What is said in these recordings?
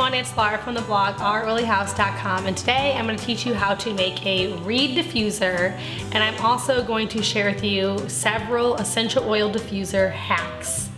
everyone, it's Laura from the blog ouroilyhouse.com, and today I'm going to teach you how to make a reed diffuser, and I'm also going to share with you several essential oil diffuser hacks.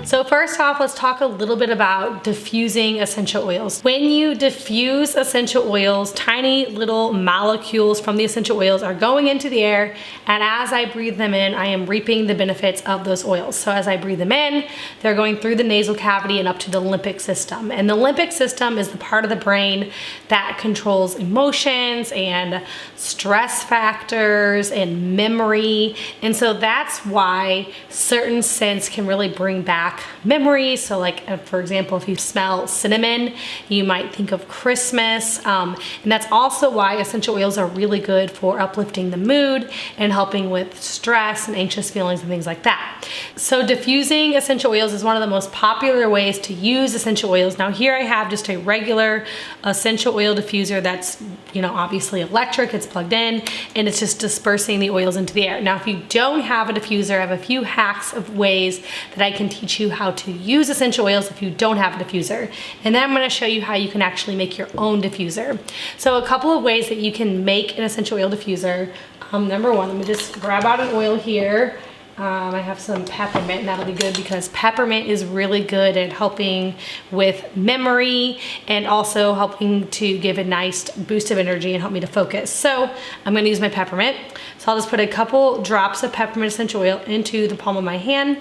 So first off, let's talk a little bit about diffusing essential oils. When you diffuse essential oils, tiny little molecules from the essential oils are going into the air, and as I breathe them in, I am reaping the benefits of those oils. So as I breathe them in, they're going through the nasal cavity and up to the limbic system. And the limbic system is the part of the brain that controls emotions and stress factors and memory. And so that's why certain scents can really bring back memories. So like, for example, if you smell cinnamon, you might think of Christmas. And that's also why essential oils are really good for uplifting the mood and helping with stress and anxious feelings and things like that. So diffusing essential oils is one of the most popular ways to use essential oils. Now here I have just a regular essential oil diffuser that's, obviously electric, it's plugged in, and it's just dispersing the oils into the air. Now, if you don't have a diffuser, I have a few hacks of ways that I can teach you how to use essential oils if you don't have a diffuser. And then I'm gonna show you how you can actually make your own diffuser. So a couple of ways that you can make an essential oil diffuser. Number one, let me just grab out an oil here. I have some peppermint, and that'll be good because peppermint is really good at helping with memory and also helping to give a nice boost of energy and help me to focus. So I'm gonna use my peppermint. So I'll just put a couple drops of peppermint essential oil into the palm of my hand,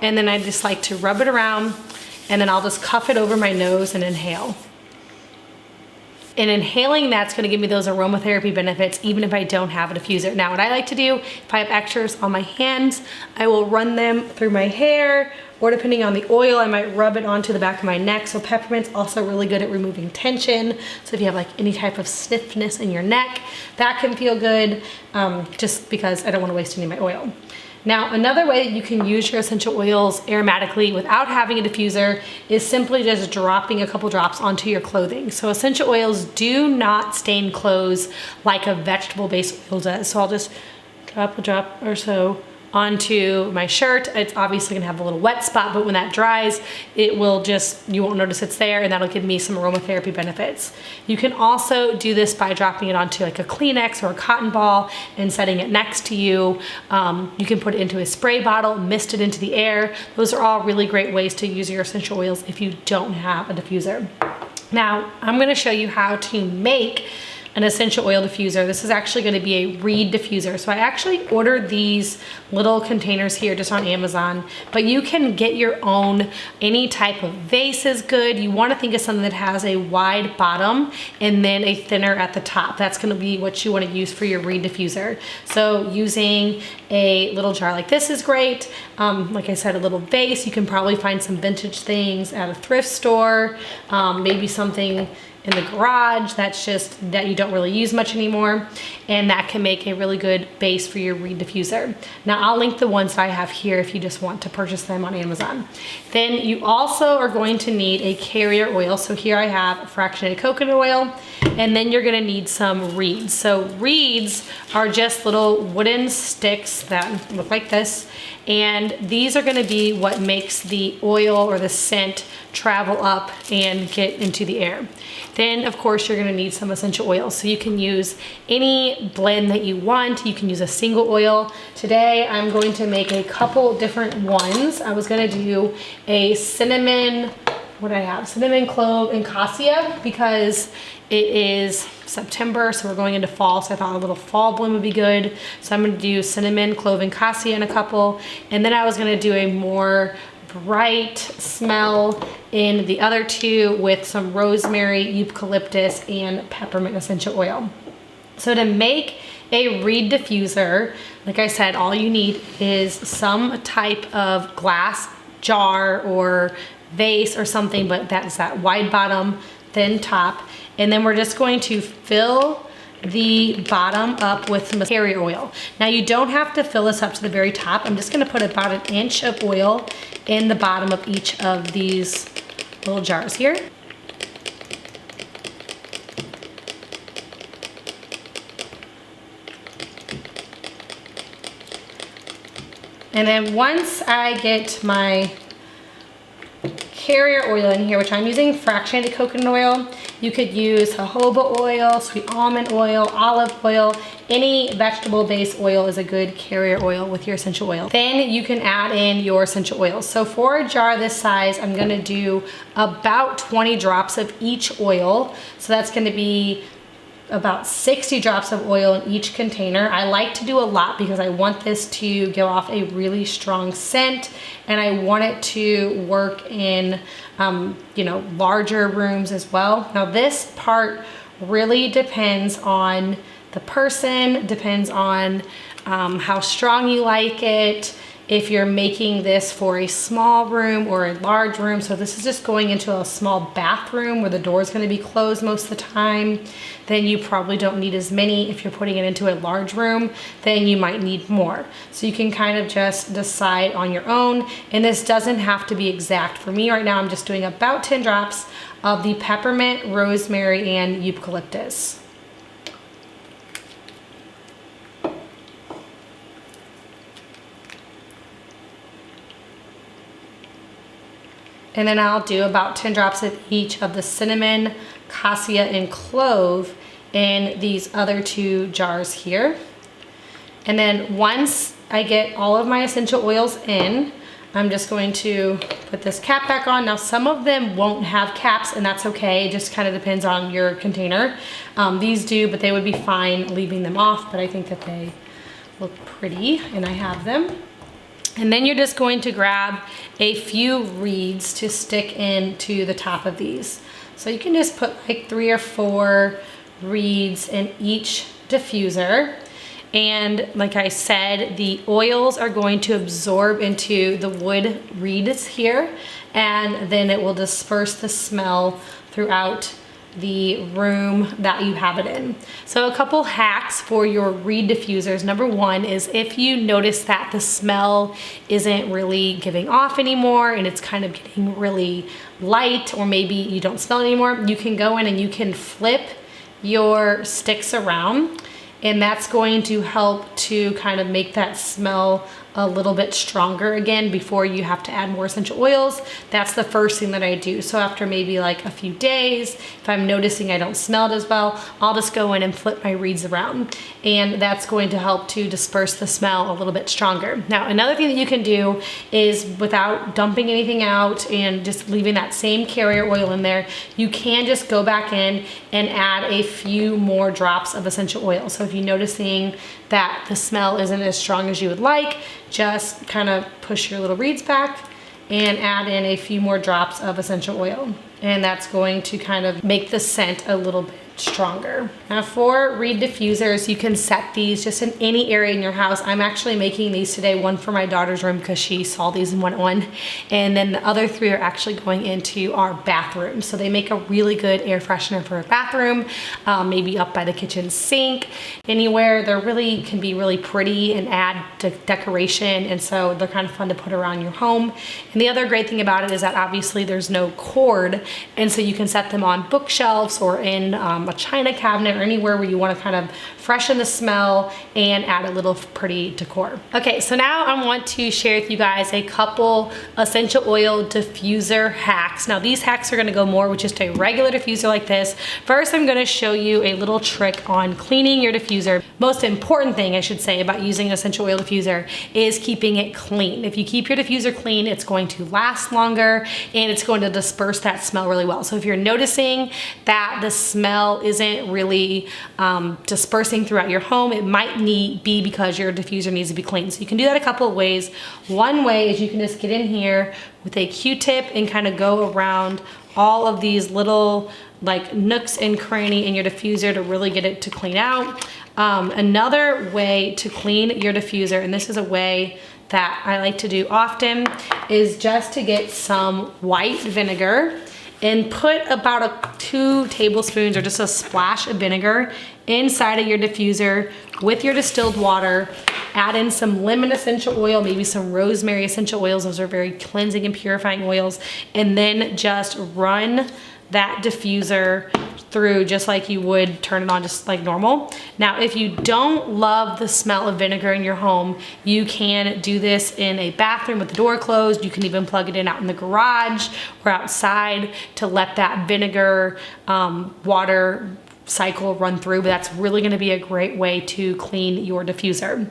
and then I just like to rub it around, and then I'll just cuff it over my nose and inhale. And inhaling, that's gonna give me those aromatherapy benefits even if I don't have a diffuser. Now what I like to do, if I have extras on my hands, I will run them through my hair, or depending on the oil, I might rub it onto the back of my neck. So peppermint's also really good at removing tension. So if you have like any type of stiffness in your neck, that can feel good, just because I don't wanna waste any of my oil. Now, another way that you can use your essential oils aromatically without having a diffuser is simply just dropping a couple drops onto your clothing. So essential oils do not stain clothes like a vegetable-based oil does. So I'll just drop a drop or so onto my shirt. It's obviously gonna have a little wet spot, but when that dries, it will just, you won't notice it's there, and that'll give me some aromatherapy benefits. You can also do this by dropping it onto like a Kleenex or a cotton ball and setting it next to you. You can put it into a spray bottle, mist it into the air. Those are all really great ways to use your essential oils if you don't have a diffuser. Now, I'm gonna show you how to make an essential oil diffuser. This is actually going to be a reed diffuser. So I actually ordered these little containers here just on Amazon, but you can get your own. Any type of vase is good. You want to think of something that has a wide bottom and then a thinner at the top. That's going to be what you want to use for your reed diffuser. So using a little jar like this is great. Like I said, a little vase. You can probably find some vintage things at a thrift store, maybe something in the garage that you don't really use much anymore, and that can make a really good base for your reed diffuser. Now I'll link the ones that I have here if you just want to purchase them on Amazon. Then you also are going to need a carrier oil. So here I have fractionated coconut oil, and then you're gonna need some reeds. So reeds are just little wooden sticks that look like this, and these are gonna be what makes the oil or the scent travel up and get into the air. Then of course you're gonna need some essential oils. So you can use any blend that you want. You can use a single oil. Today I'm going to make a couple different ones. I was gonna do a cinnamon, what do I have? Cinnamon, clove, and cassia, because it is September, so we're going into fall, so I thought a little fall blend would be good. So I'm gonna do cinnamon, clove, and cassia in a couple, and then I was gonna do a more bright smell in the other two with some rosemary, eucalyptus, and peppermint essential oil. So to make a reed diffuser, like I said, all you need is some type of glass jar or vase or something, but that's that wide bottom, thin top. And then we're just going to fill the bottom up with some carrier oil. Now you don't have to fill this up to the very top. I'm just gonna put about an inch of oil in the bottom of each of these little jars here. And then once I get my carrier oil in here, which I'm using fractionated coconut oil, you could use jojoba oil, sweet almond oil, olive oil, any vegetable-based oil is a good carrier oil with your essential oil. Then you can add in your essential oils. So for a jar this size, I'm gonna do about 20 drops of each oil. So that's gonna be about 60 drops of oil in each container. I like to do a lot because I want this to give off a really strong scent, and I want it to work in you know, larger rooms as well. Now this part really depends on the person, depends on how strong you like it, if you're making this for a small room or a large room. So this is just going into a small bathroom where the door is going to be closed most of the time, then you probably don't need as many. If you're putting it into a large room, then you might need more. So you can kind of just decide on your own, and this doesn't have to be exact. For me right now, I'm just doing about 10 drops of the peppermint, rosemary, and eucalyptus. And then I'll do about 10 drops of each of the cinnamon, cassia, and clove in these other 2 jars here. And then once I get all of my essential oils in, I'm just going to put this cap back on. Now some of them won't have caps, and that's okay. It just kind of depends on your container. These do, but they would be fine leaving them off, but I think that they look pretty and I have them. And then you're just going to grab a few reeds to stick into the top of these. So you can just put like 3 or 4 reeds in each diffuser. And like I said, the oils are going to absorb into the wood reeds here, and then it will disperse the smell throughout the room that you have it in. So a couple hacks for your reed diffusers. Number 1 is if you notice that the smell isn't really giving off anymore and it's kind of getting really light, or maybe you don't smell it anymore, you can go in and you can flip your sticks around, and that's going to help to kind of make that smell a little bit stronger again before you have to add more essential oils. That's the first thing that I do. So after maybe like a few days, if I'm noticing I don't smell it as well, I'll just go in and flip my reeds around, and that's going to help to disperse the smell a little bit stronger. Now another thing that you can do is, without dumping anything out and just leaving that same carrier oil in there, you can just go back in and add a few more drops of essential oil. So if you're noticing that the smell isn't as strong as you would like, just kind of push your little reeds back and add in a few more drops of essential oil. And that's going to kind of make the scent a little bit stronger. Now for reed diffusers, you can set these just in any area in your house. I'm actually making these today, one for my daughter's room because she saw these and went on, and then the other 3 are actually going into our bathroom. So they make a really good air freshener for a bathroom, maybe up by the kitchen sink, anywhere. They're really, can be really pretty and add decoration, and so they're kind of fun to put around your home. And the other great thing about it is that obviously there's no cord, and so you can set them on bookshelves or in a china cabinet or anywhere where you want to kind of freshen the smell and add a little pretty decor. Okay, so now I want to share with you guys a couple essential oil diffuser hacks. Now these hacks are going to go more with just a regular diffuser like this. First, I'm going to show you a little trick on cleaning your diffuser. Most important thing I should say about using an essential oil diffuser is keeping it clean. If you keep your diffuser clean, it's going to last longer and it's going to disperse that smell really well. So if you're noticing that the smell isn't really dispersing throughout your home, it might be because your diffuser needs to be clean. So you can do that a couple of ways. One way is you can just get in here with a Q-tip and kind of go around all of these little like nooks and cranny in your diffuser to really get it to clean out. Another way to clean your diffuser, and this is a way that I like to do often, is just to get some white vinegar and put about 2 tablespoons or just a splash of vinegar inside of your diffuser with your distilled water. Add in some lemon essential oil, maybe some rosemary essential oils. Those are very cleansing and purifying oils. And then just run that diffuser through just like you would turn it on just like normal. Now, if you don't love the smell of vinegar in your home, you can do this in a bathroom with the door closed. You can even plug it in out in the garage or outside to let that vinegar water cycle run through, but that's really gonna be a great way to clean your diffuser.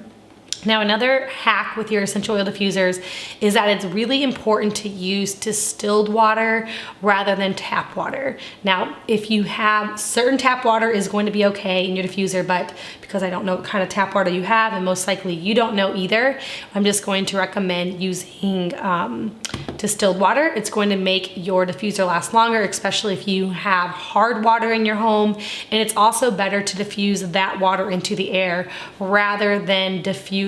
Now, another hack with your essential oil diffusers is that it's really important to use distilled water rather than tap water. Now, if you have certain tap water is going to be okay in your diffuser, but because I don't know what kind of tap water you have, and most likely you don't know either, I'm just going to recommend using distilled water. It's going to make your diffuser last longer, especially if you have hard water in your home. And it's also better to diffuse that water into the air rather than diffusing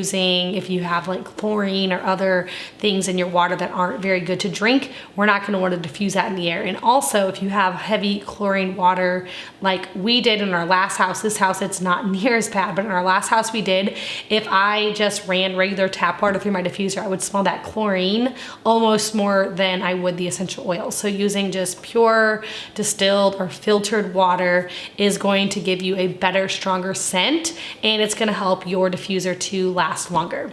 if you have like chlorine or other things in your water that aren't very good to drink. We're not going to want to diffuse that in the air. And also, if you have heavy chlorine water like we did in our last house, this house it's not near as bad, but in our last house we did, if I just ran regular tap water through my diffuser, I would smell that chlorine almost more than I would the essential oils. So using just pure distilled or filtered water is going to give you a better, stronger scent, and it's gonna help your diffuser to last longer.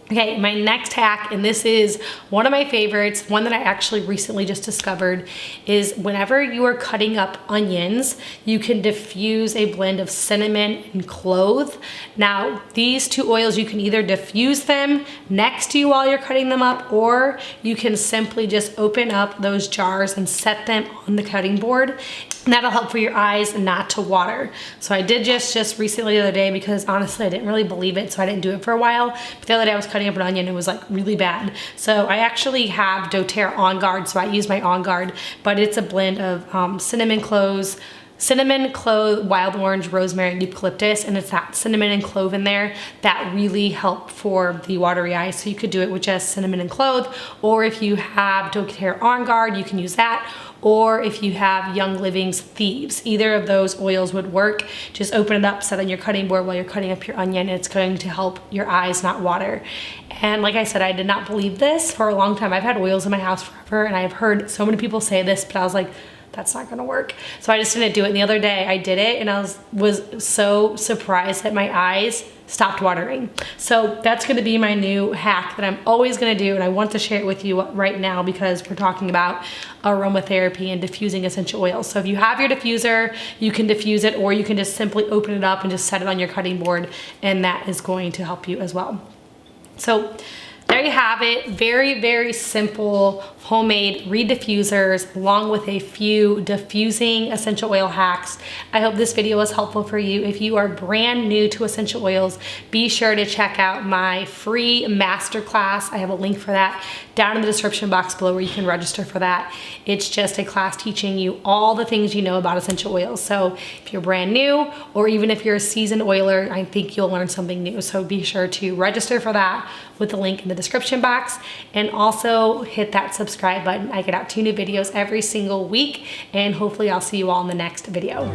Okay, my next hack, and this is one of my favorites, one that I actually recently just discovered, is whenever you are cutting up onions, you can diffuse a blend of cinnamon and clove. Now, these two oils, you can either diffuse them next to you while you're cutting them up, or you can simply just open up those jars and set them on the cutting board. And that'll help for your eyes not to water. So I did just recently the other day, because honestly I didn't really believe it, so I didn't do it for a while. But the other day I was cutting up an onion and it was like really bad. So I actually have doTERRA On Guard, so I use my On Guard, but it's a blend of cinnamon, clove, wild orange, rosemary, and eucalyptus, and it's that cinnamon and clove in there that really help for the watery eyes. So you could do it with just cinnamon and clove, or if you have doTERRA On Guard, you can use that. Or if you have Young Living's Thieves, either of those oils would work. Just open it up, set on your cutting board while you're cutting up your onion. It's going to help your eyes not water. And like I said, I did not believe this for a long time. I've had oils in my house forever, and I've heard so many people say this, but I was like, that's not gonna work. So I just didn't do it. And the other day I did it, and I was so surprised that my eyes stopped watering. So that's gonna be my new hack that I'm always gonna do, and I want to share it with you right now because we're talking about aromatherapy and diffusing essential oils. So if you have your diffuser, you can diffuse it, or you can just simply open it up and just set it on your cutting board, and that is going to help you as well. So there you have it. Very, very simple homemade reed diffusers along with a few diffusing essential oil hacks. I hope this video was helpful for you. If you are brand new to essential oils, be sure to check out my free masterclass. I have a link for that down in the description box below where you can register for that. It's just a class teaching you all the things you know about essential oils. So if you're brand new, or even if you're a seasoned oiler, I think you'll learn something new. So be sure to register for that with the link in the description box, and also hit that subscribe button. I get out 2 new videos every single week, and hopefully I'll see you all in the next video.